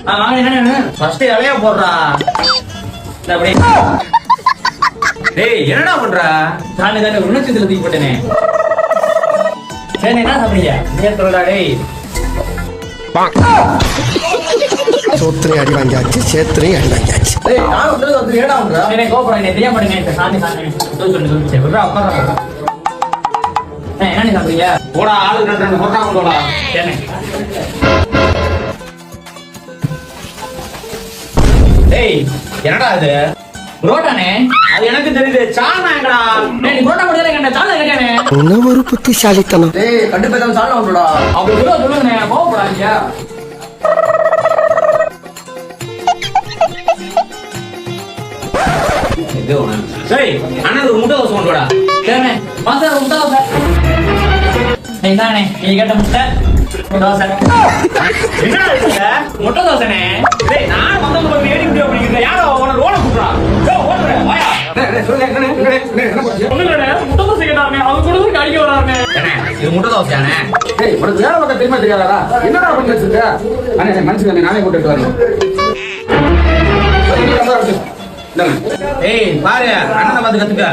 First இலையா போடுறா. அப்படி டேய் என்னடா பண்ற? நான் தானே உணர்ச்சித்துல தூக்கி போட்டேனே. சரி என்ன சாப்பிடுறீங்க? நீ சொல்றா டேய். சோத்திரையும் அடி வாங்கியாச்சு, சேத்திரையும் அடி வாங்கியாச்சு. டேய் நான் வந்து ஏடா பண்ற? நீ கோபப்படாத, நீ தெரியாம பண்ணீங்க. சாமி சொல்லு. சரி விட்றா உட்கார்றா. என்ன நீ சாப்பிடுறீங்க? போடா ஆளு ரெண்டு போட்டா கொண்டோடா. சரி. டேய் என்னடா இது? புரோட்டானே? அது எனக்கு தெரியுது. சால்னா எங்கடா? டேய் நீ புரோட்டா போடுறதே கண்ட சால்னா எங்கடா? உன்ன ஒரு புத்திசாலித்தனம். டேய் கண்டிப்பா தான் சால்னா வந்துடா. அப்படி சொல்லுங்க கோவப்படாதீங்க. டேய் அண்ணன் ஒரு முட்டை தோசை கொண்டுடா. சரிண்ணே மாஸ்டர் ஒரு முட்டை தோசை. என்னண்ணே நீ கேட்ட முட்டை தோசை என்னடா இது? முட்டை தோசைண்ணே. டேய் நான் வந்து ஒரு ஏடி வீடியோ பண்ணிக்கிறேன். யாரோ உன ரோட கூடுறா. டேய் ஓடுறே வாயா. டேய் சொல்லுங்க என்ன முட்டை தோசை கேட்டானே அவ கூட அடிக்க வரானே. அண்ணே இது முட்டை தோசையானே? டேய் உனக்கு வேற பக்கம் தெரியுமா தெரியாதடா? என்னடா பண்ணி வச்சிருக்க? அண்ணே மனுஷன் நானே போட்டுட்டு வரேன். ஏய் பாரு அண்ணனை பார்த்து கத்துக்க.